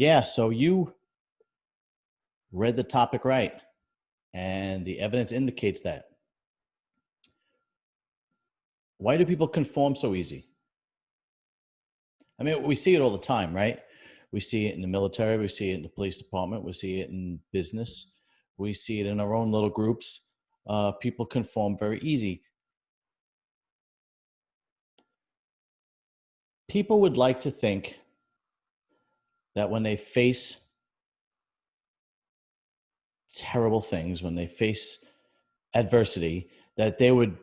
Yeah, so you read the topic right, and the evidence indicates that. Why do people conform so easy? I mean, we see it all the time, right? We see it in the military, we see it in the police department, we see it in business, we see it in our own little groups. People conform very easy. People would like to think that when they face terrible things, when they face adversity, that they would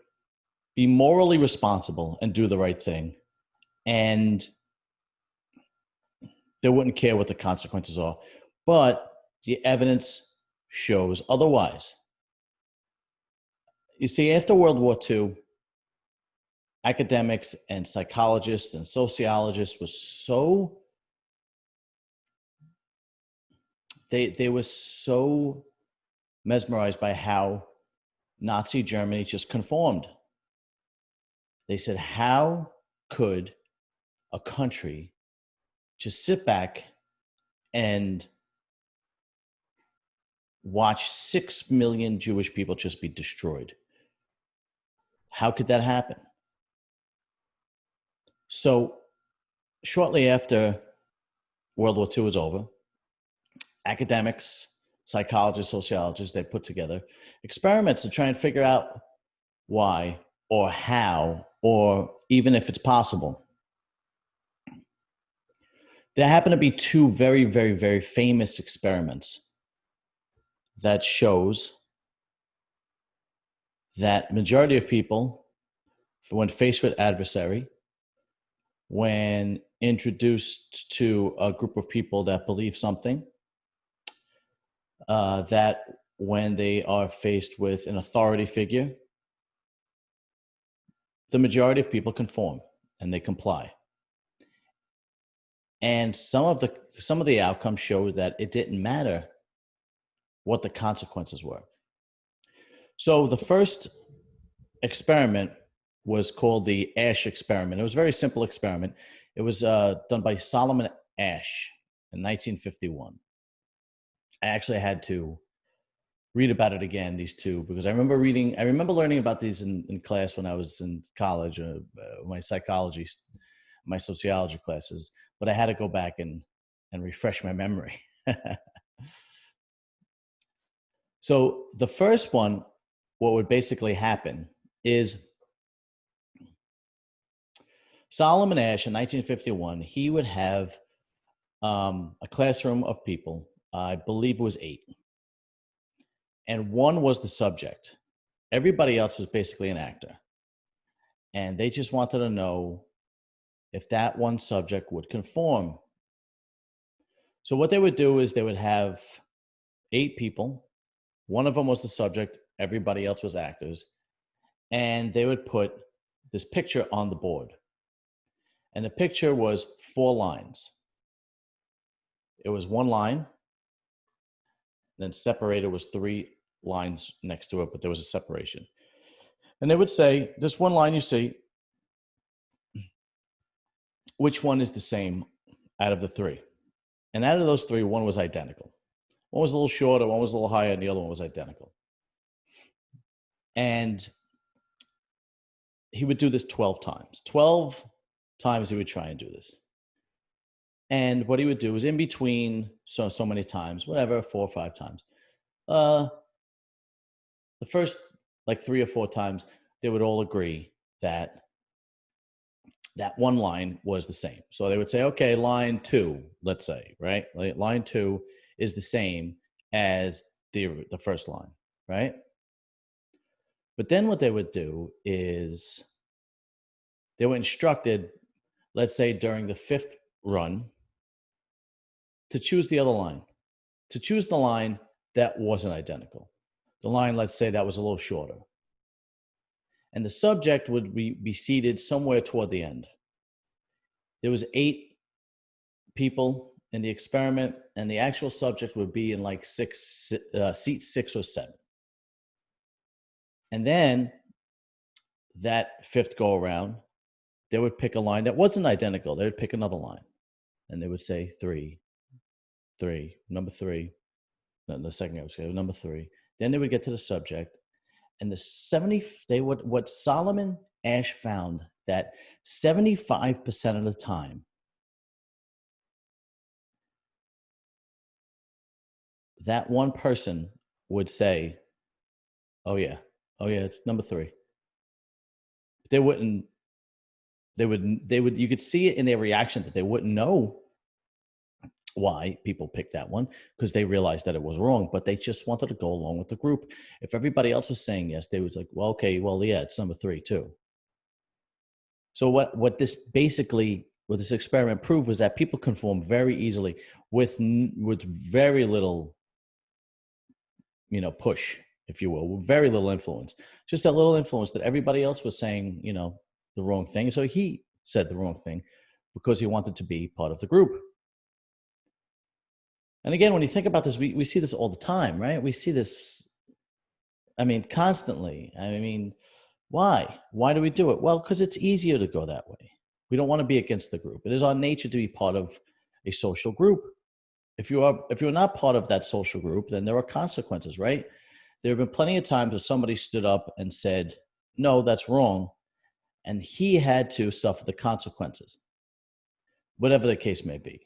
be morally responsible and do the right thing. And they wouldn't care what the consequences are. But the evidence shows otherwise. You see, after World War II, academics and psychologists and sociologists were so they were so mesmerized by how Nazi Germany just conformed. They said, how could a country just sit back and watch 6 million Jewish people just be destroyed? How could that happen? So shortly after World War II was over, academics, psychologists, sociologists, they put together experiments to try and figure out why or how, or even if it's possible. There happen to be two very, very, very famous experiments that shows that majority of people, when faced with adversary, when introduced to a group of people that believe something, that when they are faced with an authority figure, the majority of people conform and they comply. And some of the outcomes show that it didn't matter what the consequences were. So the first experiment was called the Asche experiment. It was a very simple experiment. It was done by Solomon Asch in 1951. I actually had to read about it again, these two, because I remember learning about these in class when I was in college, my sociology classes, but I had to go back and refresh my memory. So the first one, what would basically happen is Solomon Asch in 1951, he would have a classroom of people, I believe it was 8. And one was the subject. Everybody else was basically an actor. And they just wanted to know if that one subject would conform. So what they would do is they would have 8 people. One of them was the subject. Everybody else was actors. And they would put this picture on the board. And the picture was 4 lines. It was 1 line. Then separated was 3 lines next to it, but there was a separation. And they would say, this one line you see, which one is the same out of the 3? And out of those 3, one was identical. One was a little shorter, one was a little higher, and the other one was identical. And he would do this 12 times. 12 times he would try and do this. And what he would do is in between so many times, whatever, 4 or 5 times, the first like 3 or 4 times, they would all agree that that one line was the same. So they would say, okay, line 2, let's say, right? Line 2 is the same as the first line, right? But then what they would do is they were instructed, let's say during the 5th run, to choose the other line, to choose the line that wasn't identical. The line, let's say, that was a little shorter. And the subject would be seated somewhere toward the end. There was 8 people in the experiment, and the actual subject would be in like seat 6 or 7. And then that 5th go around, they would pick a line that wasn't identical. They would pick another line, and they would say 3, three, number three. No, the second guy was number three. Then they would get to the subject, and what Solomon Asch found that 75% of the time, that one person would say, oh yeah, it's number three. They would, you could see it in their reaction that they wouldn't know why people picked that one, because they realized that it was wrong, but they just wanted to go along with the group. If everybody else was saying yes, they was like, well, okay, well, yeah, it's number three too. So what this experiment proved was that people conform very easily with very little, push, if you will, with very little influence. Just that little influence that everybody else was saying, the wrong thing. So he said the wrong thing because he wanted to be part of the group. And again, when you think about this, we see this all the time, right? We see this, constantly. Why? Why do we do it? Well, because it's easier to go that way. We don't want to be against the group. It is our nature to be part of a social group. If you're not part of that social group, then there are consequences, right? There have been plenty of times where somebody stood up and said, no, that's wrong. And he had to suffer the consequences, whatever the case may be.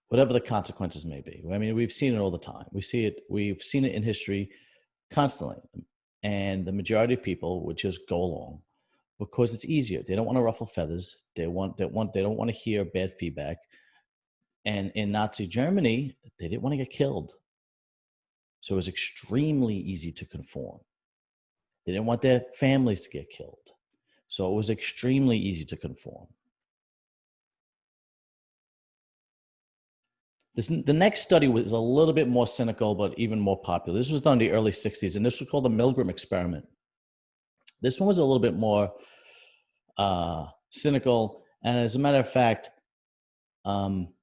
Whatever the consequences may be. We've seen it all the time. We've seen it in history constantly. And the majority of people would just go along because it's easier. They don't want to ruffle feathers. They don't want to hear bad feedback. And in Nazi Germany, they didn't want to get killed. So it was extremely easy to conform. They didn't want their families to get killed. So it was extremely easy to conform. The next study was a little bit more cynical, but even more popular. This was done in the early 60s, and this was called the Milgram Experiment. This one was a little bit more cynical. And as a matter of fact, when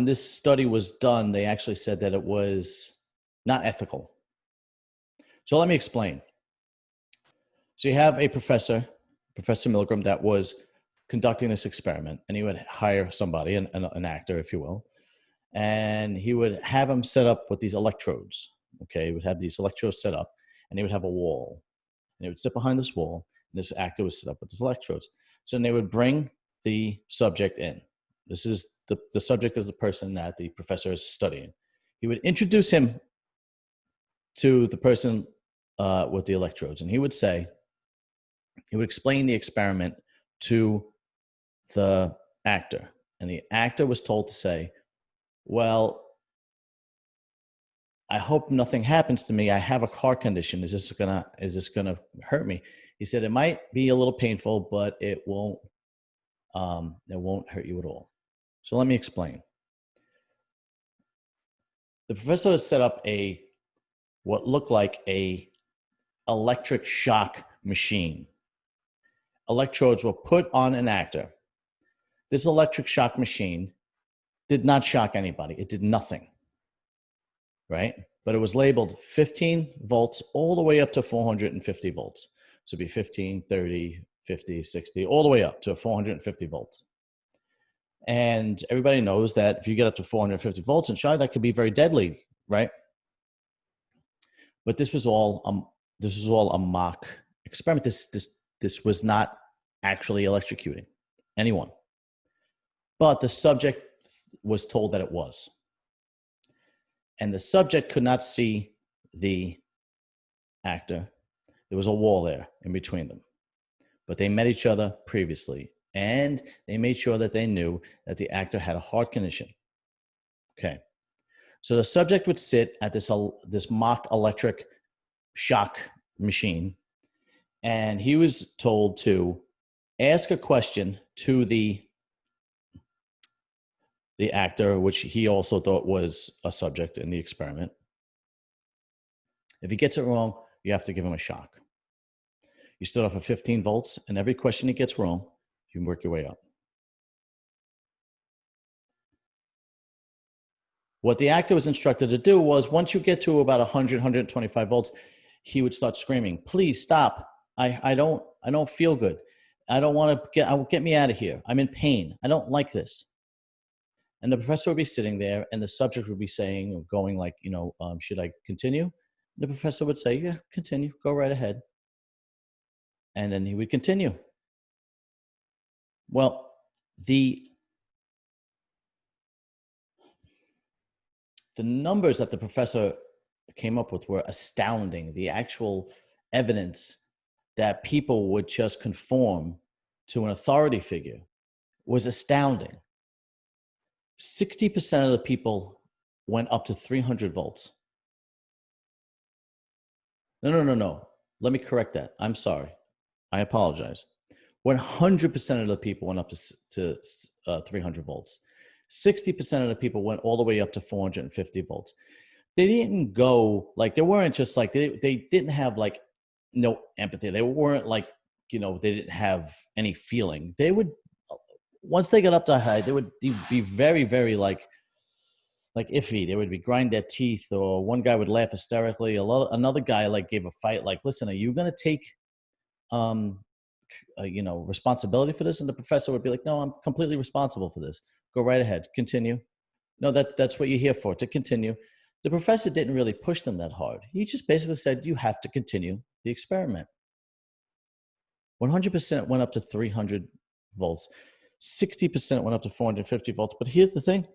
this study was done, they actually said that it was not ethical. So let me explain. So you have a Professor Milgram, that was conducting this experiment, and he would hire somebody, an actor, if you will, and he would have him set up with these electrodes. Okay, he would have these electrodes set up, and he would have a wall, and he would sit behind this wall, and this actor would sit up with these electrodes. So then they would bring the subject in. This is the subject is the person that the professor is studying. He would introduce him to the person with the electrodes, and he would explain the experiment to the actor, and the actor was told to say, well, I hope nothing happens to me. I have a car condition. Is this gonna hurt me? He said, it might be a little painful, but it won't hurt you at all. So let me explain. The professor has set up what looked like a electric shock machine. Electrodes were put on an actor. This electric shock machine did not shock anybody. It did nothing, right? But it was labeled 15 volts all the way up to 450 volts. So it'd be 15, 30, 50, 60, all the way up to 450 volts. And everybody knows that if you get up to 450 volts and shock, that could be very deadly, right? But this was all a mock experiment. This was not actually electrocuting anyone. But the subject was told that it was. And the subject could not see the actor. There was a wall there in between them. But they met each other previously, and they made sure that they knew that the actor had a heart condition. Okay. So the subject would sit at this mock electric shock machine, and he was told to ask a question to the actor, which he also thought was a subject in the experiment. If he gets it wrong, you have to give him a shock. You start off at 15 volts, and every question he gets wrong, you can work your way up. What the actor was instructed to do was, once you get to about 100, 125 volts, he would start screaming, please stop. I don't feel good. I don't want to get me out of here. I'm in pain. I don't like this. And the professor would be sitting there, and the subject would be saying, or going like, should I continue? The professor would say, yeah, continue, go right ahead. And then he would continue. Well, the numbers that the professor came up with were astounding. The actual evidence that people would just conform to an authority figure was astounding. 60% of the people went up to 300 volts. No. Let me correct that. I'm sorry. I apologize. 100% of the people went up to 300 volts. 60% of the people went all the way up to 450 volts. They didn't go, like, they weren't just like, they didn't have like no empathy. They weren't like, they didn't have any feeling. They would, once they got up that high, they would be very, very like iffy. They would be grind their teeth, or one guy would laugh hysterically. Another guy like gave a fight, like, listen, are you going to take, responsibility for this? And the professor would be like, no, I'm completely responsible for this. Go right ahead. Continue. No, that's what you're here for, to continue. The professor didn't really push them that hard. He just basically said, you have to continue the experiment. 100% went up to 300 volts. 60% went up to 450 volts. But here's the thing.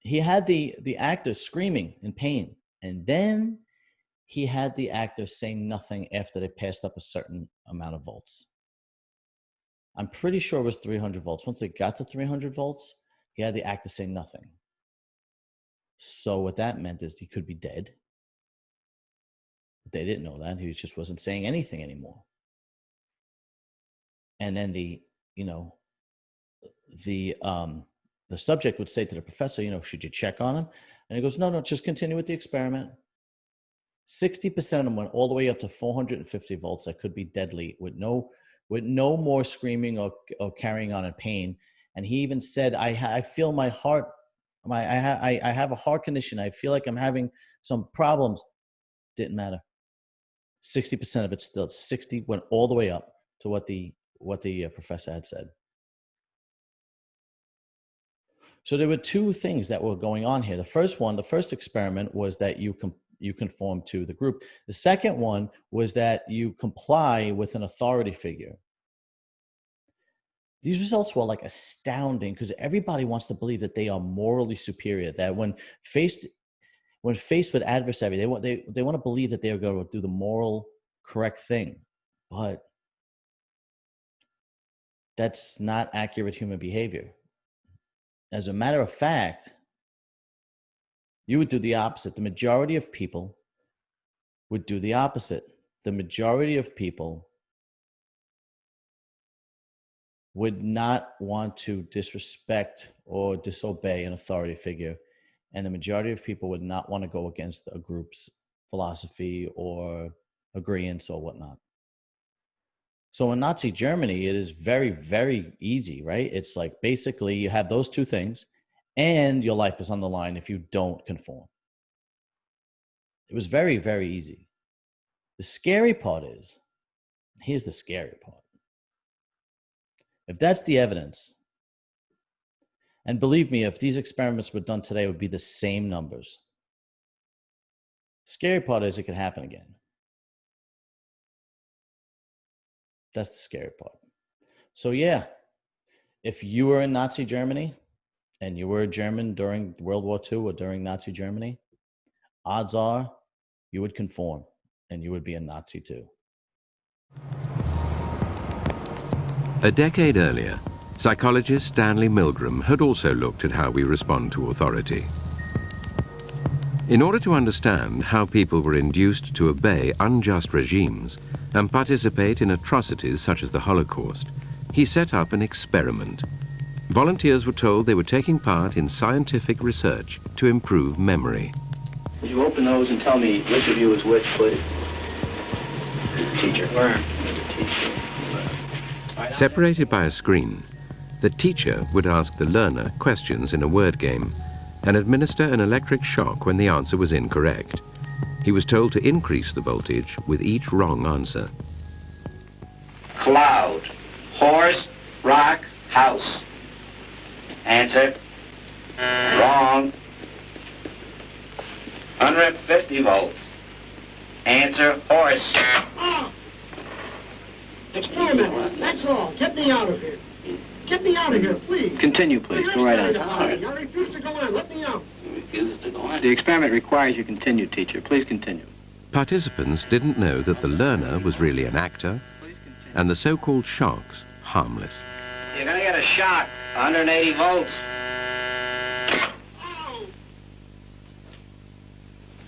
He had the actor screaming in pain. And then he had the actor say nothing after they passed up a certain amount of volts. I'm pretty sure it was 300 volts. Once they got to 300 volts, he had the actor say nothing. So what that meant is he could be dead. They didn't know that. He just wasn't saying anything anymore. And then the subject would say to the professor, should you check on him? And he goes, no, just continue with the experiment. 60% of them went all the way up to 450 volts. That could be deadly with no more screaming or carrying on in pain. And he even said, I feel my heart, I have a heart condition. I feel like I'm having some problems. Didn't matter. 60% of it still, 60 went all the way up to what the professor had said. So there were two things that were going on here. The first experiment was that you conform to the group. The second one was that you comply with an authority figure. These results were like astounding because everybody wants to believe that they are morally superior, that when faced with adversary, they want to believe that they are going to do the moral correct thing. But that's not accurate human behavior. As a matter of fact, you would do the opposite. The majority of people would do the opposite. The majority of people would not want to disrespect or disobey an authority figure. And the majority of people would not want to go against a group's philosophy or agreeance or whatnot. So in Nazi Germany, it is very, very easy, right? It's like basically you have those two things and your life is on the line if you don't conform. It was very, very easy. The scary part is, here's the scary part. If that's the evidence, and believe me, if these experiments were done today, it would be the same numbers. The scary part is it could happen again. That's the scary part. So yeah, if you were in Nazi Germany and you were a German during World War II or during Nazi Germany, odds are you would conform and you would be a Nazi too. A decade earlier, psychologist Stanley Milgrim had also looked at how we respond to authority. In order to understand how people were induced to obey unjust regimes and participate in atrocities such as the Holocaust, he set up an experiment. Volunteers were told they were taking part in scientific research to improve memory. Would you open those and tell me which of you is which, please? Teacher. Where? Teacher. Separated by a screen, the teacher would ask the learner questions in a word game and administer an electric shock when the answer was incorrect. He was told to increase the voltage with each wrong answer. Cloud. Horse, rock, house. Answer. Wrong. 150 volts. Answer, horse. Oh. Experiment, that's all. Get me out of here. Get me out of here, please. Continue, please. Go right on. I refuse to go on. Let me out. You refuse to go on? The experiment requires you continue, teacher. Please continue. Participants didn't know that the learner was really an actor and the so-called shocks harmless. You're going to get a shock. 180 volts. Oh.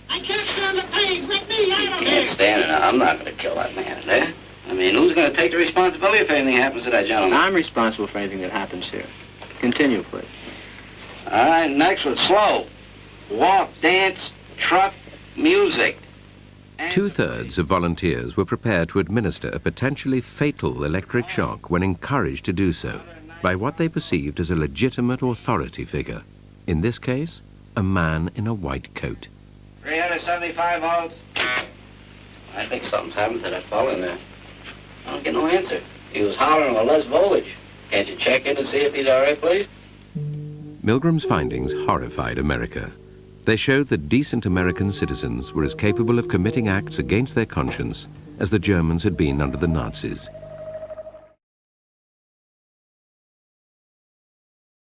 I can't stand the pain. Let me out of You here. can't stand it now. I'm not going to kill that man there. I mean, who's going to take the responsibility if anything happens to that gentleman? I'm responsible for anything that happens here. Continue, please. All right, next one. Slow. Walk, dance, truck, music. Two-thirds of volunteers were prepared to administer a potentially fatal electric shock when encouraged to do so by what they perceived as a legitimate authority figure. In this case, a man in a white coat. 375 volts. I think something's happened to that fellow in there. I don't get no answer. He was hollering a less voltage. Can't you check in and see if he's all right, please? Milgram's findings horrified America. They showed that decent American citizens were as capable of committing acts against their conscience as the Germans had been under the Nazis.